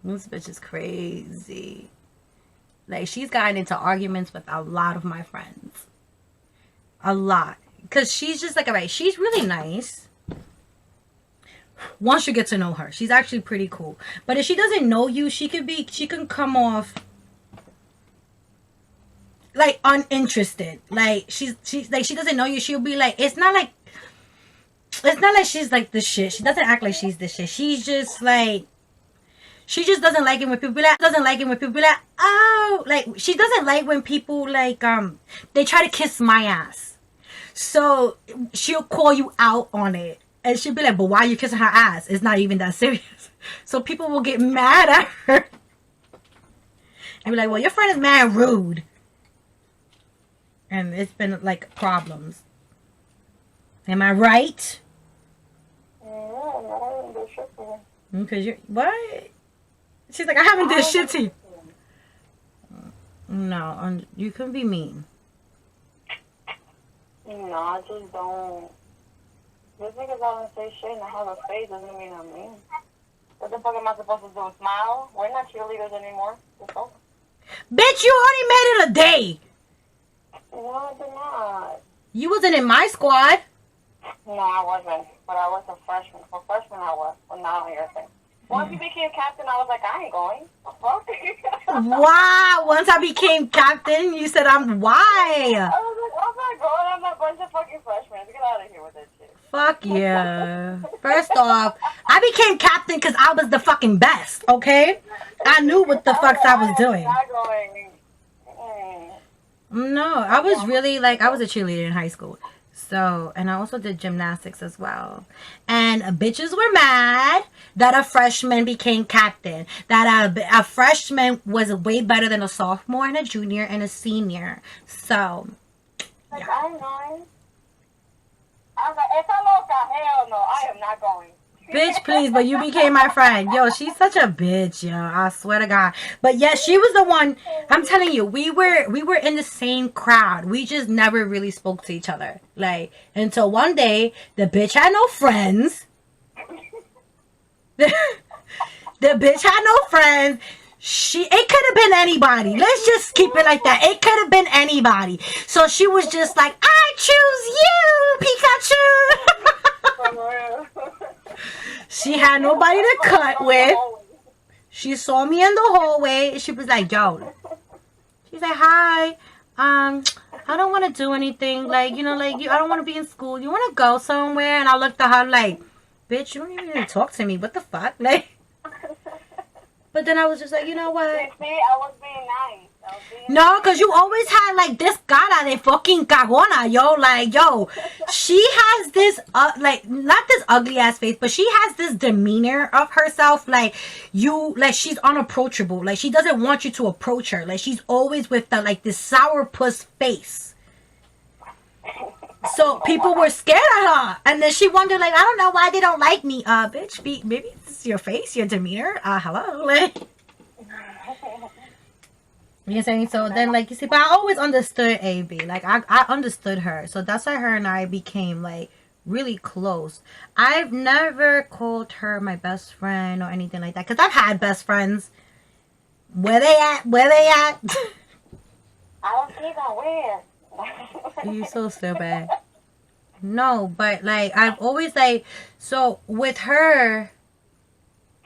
This bitch is crazy. Like, she's gotten into arguments with a lot of my friends. A lot. Because she's just like, alright, she's really nice. Once you get to know her, she's actually pretty cool. But if she doesn't know you, she can come off like uninterested. Like, she's like, she doesn't know you. She'll be like, it's not like, it's not like she's like the shit. She doesn't act like she's the shit. She's just like, she just doesn't like it when people be like, oh, like, she doesn't like when people like, they try to kiss my ass. So she'll call you out on it. And she'll be like, but why are you kissing her ass? It's not even that serious. So people will get mad at her. And be like, well, your friend is mad rude. And it's been like problems. Am I right? Because you're, what? She's like, I haven't did shit to you. No, you couldn't be mean. No, I just don't. Just because I don't say shit and I have a face doesn't mean I'm mean. What the fuck am I supposed to do? Smile? We're not cheerleaders anymore. Bitch, you only made it a day. No, I did not. You wasn't in my squad. No, I wasn't. But I was a freshman. For freshmen, I was. But now you're a thing. Once you became captain, I was like, I ain't going. What the fuck? Wow. Once I became captain, you said why? I was like, I'm not going. I'm not a bunch of fucking freshmen. Get out of here with this shit. Fuck yeah. First off, I became captain because I was the fucking best, okay? I knew what the fucks I was doing. Not going. No, I was really like, I was a cheerleader in high school. So, and I also did gymnastics as well. And bitches were mad that a freshman became captain. That a freshman was way better than a sophomore and a junior and a senior. So, like, yeah. I'm going. I was like, esa loca, hell no, I am not going. Bitch, please, but you became my friend. Yo, she's such a bitch, yo. I swear to God. But yeah, she was the one. I'm telling you, we were in the same crowd. We just never really spoke to each other. Like, until one day, the bitch had no friends. The bitch had no friends. It could have been anybody. Let's just keep it like that. It could have been anybody. So she was just like, I choose you, Pikachu. She had nobody to cut with. She saw me in the hallway and she was like, yo. She's like, hi. I don't want to do anything. Like, you know, like, I don't want to be in school. You want to go somewhere? And I looked at her like, bitch, you don't even need to talk to me. What the fuck? Like, but then I was just like, you know what? See, I was being nice. No, because you always had like this cara de fucking cagona, yo. Like, yo, she has this, like, not this ugly ass face, but she has this demeanor of herself. Like, she's unapproachable. Like, she doesn't want you to approach her. Like, she's always with the, like, this sourpuss face. So people were scared of her. And then she wondered, like, I don't know why they don't like me. Bitch, maybe it's your face, your demeanor. Hello. Like, you know what I'm saying? So then, like, you see, but I always understood AB. Like, I understood her. So that's why her and I became, like, really close. I've never called her my best friend or anything like that. Because I've had best friends. Where they at? Where they at? I don't see that where. You so stupid. No, but, like, I've always, like, so with her,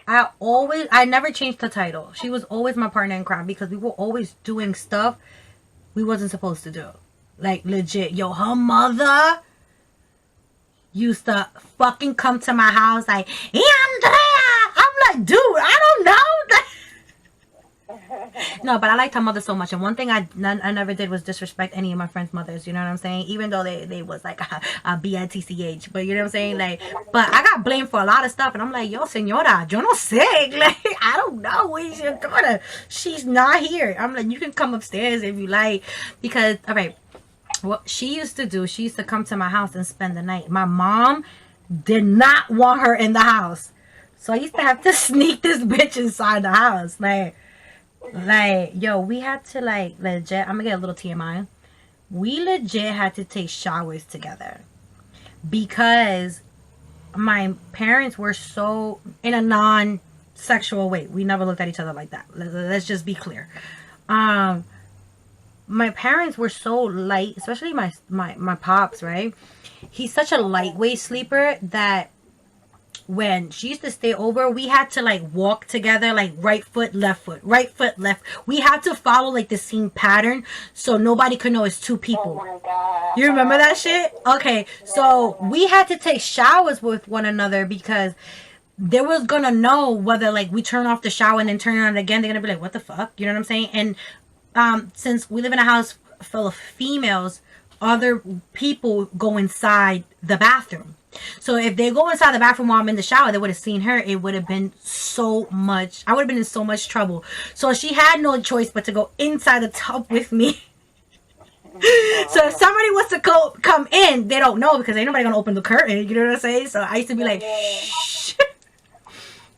I never changed the title. She was always my partner in crime because we were always doing stuff we wasn't supposed to do. Like, legit. Yo, her mother used to fucking come to my house like, hey, Andrea! I'm like, dude, I don't know. No, but I liked her mother so much. And one thing I never did was disrespect any of my friends' mothers. You know what I'm saying? Even though they was like a BITCH. But you know what I'm saying? Like, but I got blamed for a lot of stuff. And I'm like, yo, señora, yo no sé. Like, I don't know. Where's your daughter? She's not here. I'm like, you can come upstairs if you like. Because, all right, what she used to do, she used to come to my house and spend the night. My mom did not want her in the house. So I used to have to sneak this bitch inside the house. Like, yo, we had to, like, legit, I'm gonna get a little TMI. We legit had to take showers together. Because my parents were so, in a non-sexual way. We never looked at each other like that. Let's just be clear. My parents were so light, especially my pops, right? He's such a lightweight sleeper that when she used to stay over, we had to like walk together, like right foot, left foot, right foot, left. We had to follow like the same pattern so nobody could know it's two Oh people. my god. You remember that shit? Okay, so we had to take showers with one another because they was gonna know whether like we turn off the shower and then turn it on again. They're gonna be like, what the fuck? You know what I'm saying? And since we live in a house full of females, other people go inside the bathroom. So if they go inside the bathroom while I'm in the shower, they would have seen her. It would have been so much. I would have been in so much trouble. So she had no choice but to go inside the tub with me. So if somebody wants to come in, they don't know because ain't nobody gonna open the curtain. You know what I'm saying? So I used to be like, shh.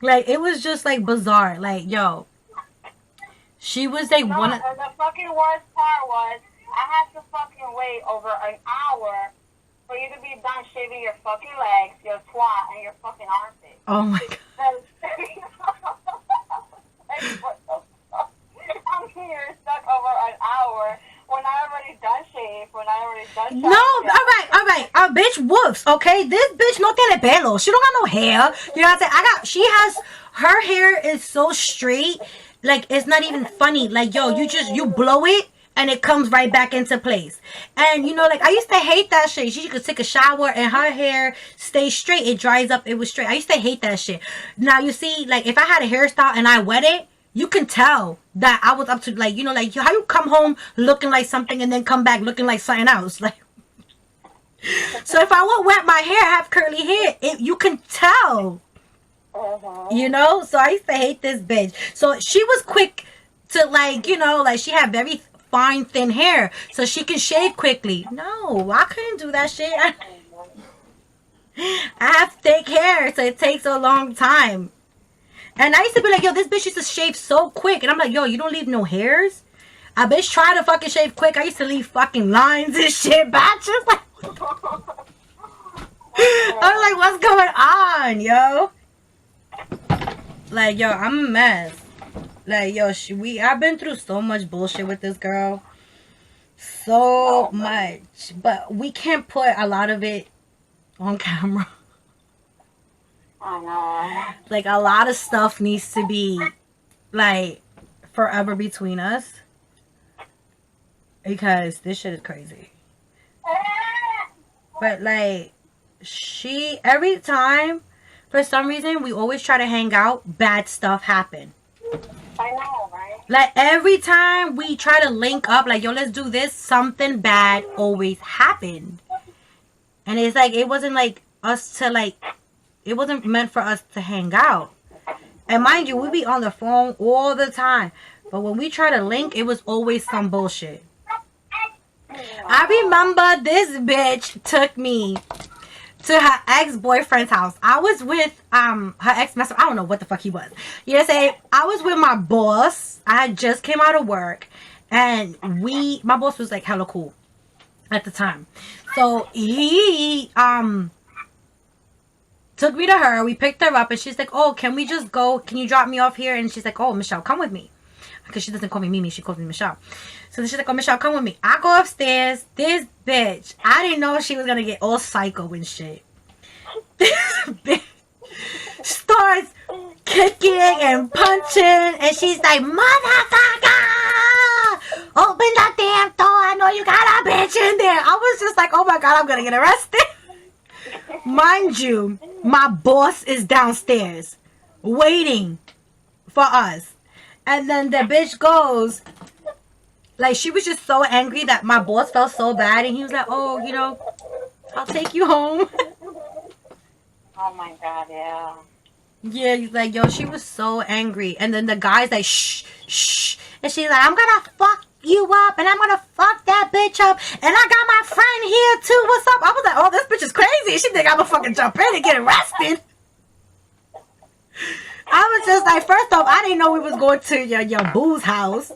Like, it was just like bizarre. Like, yo, she was like No, one of. and the fucking worst part was I had to fucking wait over an hour for you to be done shaving your fucking legs, your twat, and your fucking armpit. Oh my god. Like, what the fuck? I'm here stuck over an hour when I already done shave, when I already done No, all right. Bitch whoops, okay? This bitch no tiene pelo. She don't got no hair. You know what I'm saying? She has, her hair is so straight, like, it's not even funny. Like, yo, you blow it, and it comes right back into place. And, you know, like, I used to hate that shit. She could take a shower, and her hair stays straight. It dries up. It was straight. I used to hate that shit. Now, you see, like, if I had a hairstyle and I wet it, you can tell that I was up to, like, you know, like, how you come home looking like something and then come back looking like something else. Like, so if I would wet my hair, have curly hair, you can tell. You know? So I used to hate this bitch. So she was quick to, like, you know, like, she had very fine, thin hair. So she can shave quickly. No, I couldn't do that shit. I have thick hair, so it takes a long time. And I used to be like, yo, this bitch used to shave so quick. And I'm like, yo, you don't leave no hairs? A bitch try to fucking shave quick. I used to leave fucking lines and shit. Batches. Like, I was like, what's going on, yo? Like, yo, I'm a mess. Like, yo, I've been through so much bullshit with this girl. So much. But we can't put a lot of it on camera. I know. Like, a lot of stuff needs to be, like, forever between us. Because this shit is crazy. But, like, every time, for some reason, we always try to hang out, bad stuff happen. I know, right? Like, every time we try to link up, like, yo, let's do this, something bad always happened. And it's like, it wasn't, like, us to, like, it wasn't meant for us to hang out. And mind you, we be on the phone all the time. But when we try to link, it was always some bullshit. I remember this bitch took me to her ex-boyfriend's house. I was with her ex-master. I don't know what the fuck he was. You know, say I was with my boss. I had just came out of work, and my boss was like hella cool at the time. So he took me to her. We picked her up, and she's like, "Oh, can we just go? Can you drop me off here?" And she's like, "Oh, Michelle, come with me," because she doesn't call me Mimi. She calls me Michelle. So she's like, "Oh, Michelle, come with me." I go upstairs. This bitch, I didn't know she was gonna get all psycho and shit. This bitch starts kicking and punching, and she's like, "Motherfucker, open the damn door! I know you got a bitch in there." I was just like, "Oh my god, I'm gonna get arrested." Mind you, my boss is downstairs waiting for us, and then the bitch goes. Like, she was just so angry that my boss felt so bad, and he was like, "Oh, you know, I'll take you home." Oh my god, yeah. Yeah, he's like, yo, she was so angry. And then the guy's like, shh, shh. And she's like, "I'm gonna fuck you up, and I'm gonna fuck that bitch up, and I got my friend here too. What's up?" I was like, "Oh, this bitch is crazy. She think I'm gonna fucking jump in and get arrested." I was just like, first off, I didn't know we was going to your boo's house.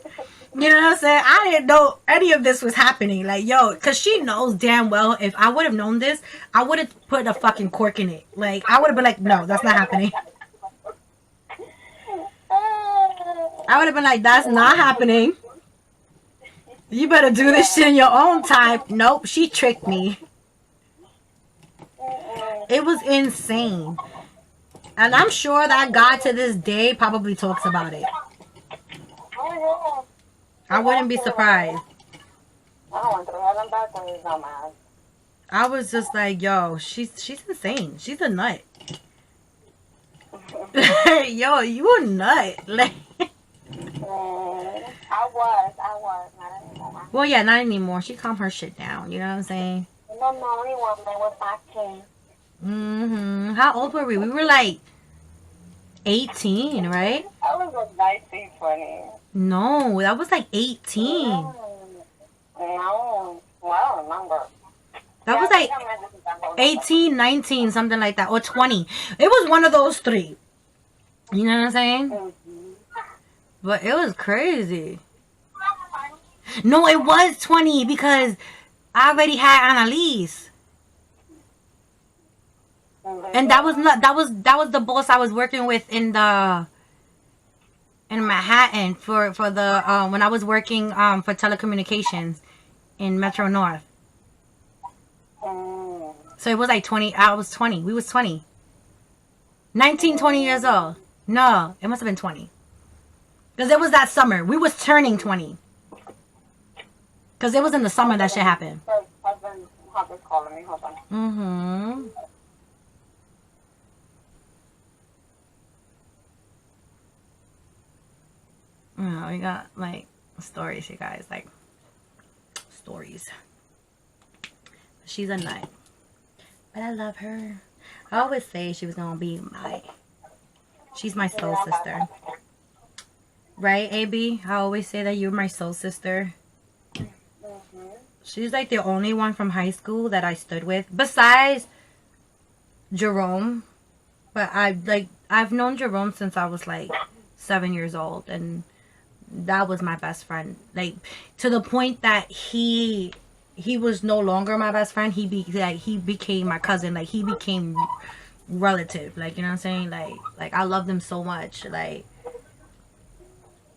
You know what I'm saying? I didn't know any of this was happening. Like, yo, because she knows damn well if I would have known this, I would have put a fucking cork in it. Like, I would have been like, no, that's not happening. I would have been like, that's not happening. You better do this shit in your own time. Nope, she tricked me. It was insane. And I'm sure that guy to this day probably talks about it. Oh, I wouldn't be surprised. I went through hell and back with his dumb ass. I was just like, yo, she's insane. She's a nut. Yo, you a nut. Like, I was, not anymore. well, yeah, not anymore. She calmed her shit down. You know what I'm saying? No, he was, they was 15. How old were we? We were like 18, right? I was like 19, 20. No, that was like 18. No, well, I don't remember. That was like 18, 19, something like that. Or 20. It was one of those three. You know what I'm saying? But it was crazy. No, it was 20 because I already had Annalise. And that was the boss I was working with in Manhattan for the when I was working for telecommunications in Metro North. So it was like 20. I was 20. We was 20. 19, 20 years old. No, it must have been 20. Because it was that summer. We was turning 20. Because it was in the summer that shit happened. Husband's calling me. Hold on. We got like stories, you guys. Like stories. She's a nut. But I love her. I always say she was going to be she's my soul sister. Right, AB? I always say that you're my soul sister. She's like the only one from high school that I stood with. Besides Jerome. But I've known Jerome since I was like 7 years old. And that was my best friend. Like, to the point that he was no longer my best friend. He became my cousin. Like, he became relative. Like, you know what I'm saying? Like I loved him so much. Like,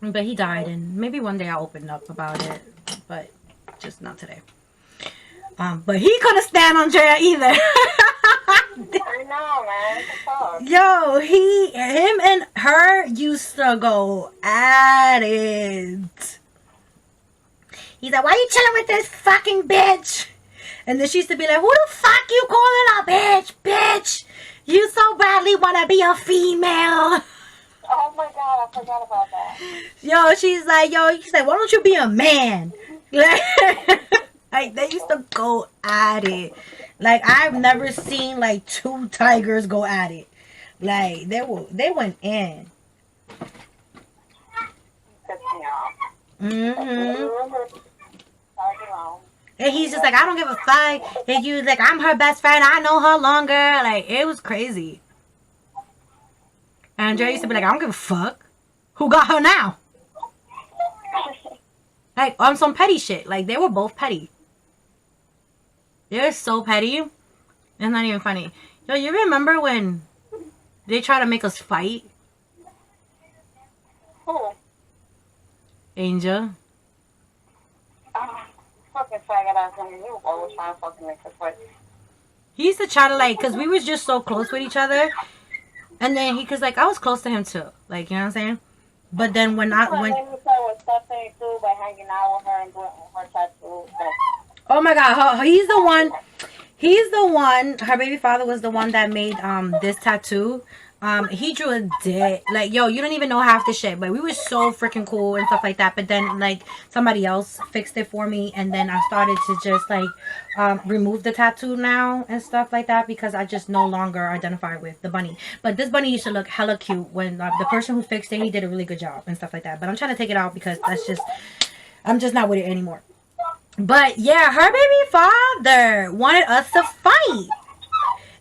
but he died, and maybe one day I'll open up about it, but just not today. But he couldn't stand Andrea either. I know, man. Yo, him and her used to go at it. He's like, why you chilling with this fucking bitch? And then she used to be like, who the fuck you calling a bitch? Bitch, you so badly want to be a female. Oh my god, I forgot about that. Yo, she's like, why don't you be a man? Like, they used to go at it. Like, I've never seen like two tigers go at it. Like, they went in. And he's just like, I don't give a fuck. And you like, I'm her best friend. I know her longer. Like, it was crazy. And Andrea used to be like, I don't give a fuck. Who got her now? Like, on some petty shit. Like, they were both petty. They're so petty. It's not even funny. Yo, you remember when they tried to make us fight? Who? Angel. Fucking faggot ass and you always trying to fucking make us fight. He used to try to, like, because we was just so close with each other. And then because, like, I was close to him too. Like, you know what I'm saying? But then when was Stephanie too by hanging out with her and doing her tattoos. oh my god, he's the one, her baby father was the one that made this tattoo. He drew a dick. Like, yo, you don't even know half the shit. But we were so freaking cool and stuff like that. But then, like, somebody else fixed it for me. And then I started to just, like, remove the tattoo now and stuff like that. Because I just no longer identify with the bunny. But this bunny used to look hella cute. When the person who fixed it, he did a really good job and stuff like that. But I'm trying to take it out because I'm just not with it anymore. But, yeah, her baby father wanted us to fight.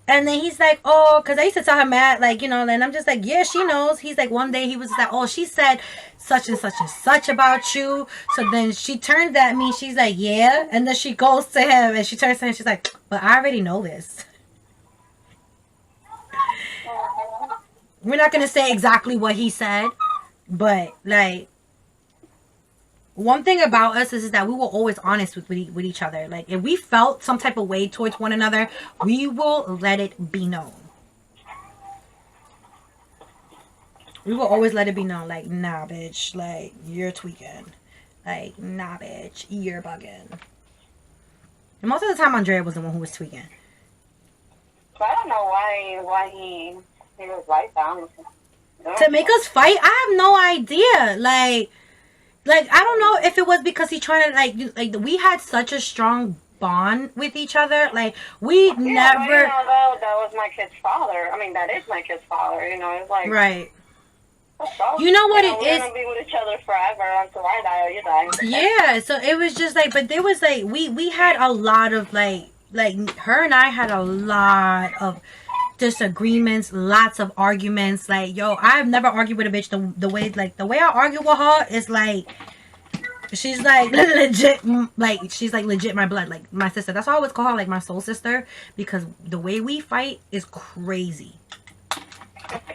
And then he's like, oh, because I used to tell her, Matt, like, you know, and I'm just like, yeah, she knows. He's like, one day he was like, oh, she said such and such and such about you. So then she turned at me. She's like, yeah. And then she goes to him and she turns to him. She's like, but I already know this. We're not going to say exactly what he said. But, like, one thing about us is that we were always honest with each other. Like, if we felt some type of way towards one another, we will let it be known. We will always let it be known, like, nah, bitch, like, you're tweaking. Like, nah, bitch, you're bugging. And most of the time, Andrea was the one who was tweaking. So I don't know why he was like that. To make us fight? I have no idea. Like I don't know if it was because he trying to like we had such a strong bond with each other. Like we never. But, you know, that was my kid's father. I mean, that is my kid's father. You know, it's like right. So, you know what we're gonna be with each other forever until I die or you die. Yeah. So it was just like, but there was like we had a lot of like her and I had a lot of disagreements, lots of arguments. Like, yo, I've never argued with a bitch the way I argue with her is like she's like legit, like she's like legit my blood, like my sister. That's why I always call her like my soul sister, because the way we fight is crazy.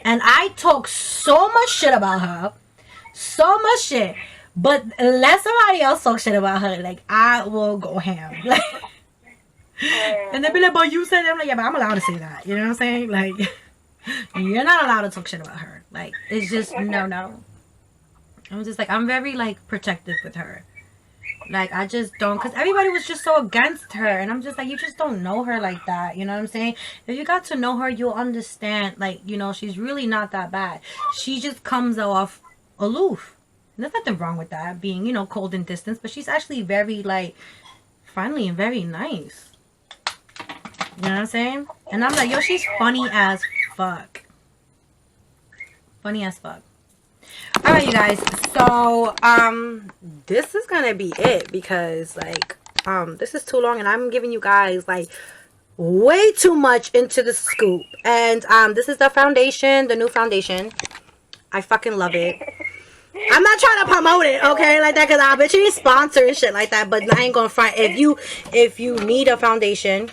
And I talk so much shit about her, so much shit, but let somebody else talk shit about her, like I will go ham. Like, and they be like, but you said that. I'm like, yeah, but I'm allowed to say that. You know what I'm saying? Like, you're not allowed to talk shit about her. Like, it's just, no. I'm just like, I'm very, like, protective with her. Like, I just don't, because everybody was just so against her. And I'm just like, you just don't know her like that. You know what I'm saying? If you got to know her, you'll understand, like, you know, she's really not that bad. She just comes off aloof. There's nothing wrong with that, being, you know, cold and distant. But she's actually very, like, friendly and very nice. You know what I'm saying? And I'm like, yo, she's funny as fuck. Funny as fuck. Alright, you guys. So, this is gonna be it. Because, like, this is too long. And I'm giving you guys, like, way too much into the scoop. And, this is the foundation. The new foundation. I fucking love it. I'm not trying to promote it, okay? Like that, because I bet you need sponsor and shit like that. But I ain't gonna front. If you need a foundation,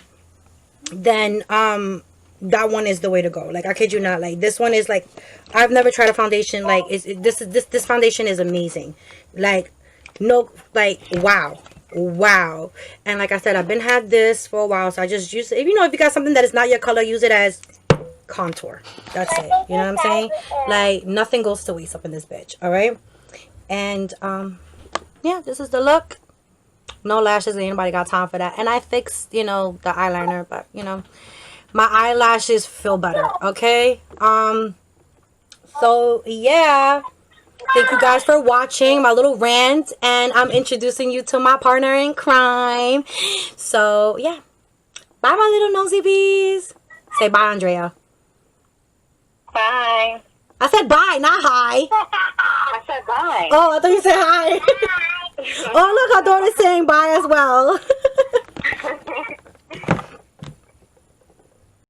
then that one is the way to go. Like, I kid you not, like this one is like, I've never tried a foundation like this foundation is amazing. Like, no, like wow. And like I said, I've been had this for a while, so I just use it. If you got something that is not your color, use it as contour. That's it. You know what I'm saying? Like, nothing goes to waste up in this bitch. All right. And yeah, this is the look. No lashes. Anybody got time for that? And I fixed, the eyeliner, but my eyelashes feel better. Okay. So yeah, thank you guys for watching my little rant, and I'm introducing you to my partner in crime. So yeah, bye my little nosy bees. Say bye, Andrea. Bye. I said bye, not hi. I said bye. Oh, I thought you said hi. Oh, look, our daughter's saying bye as well.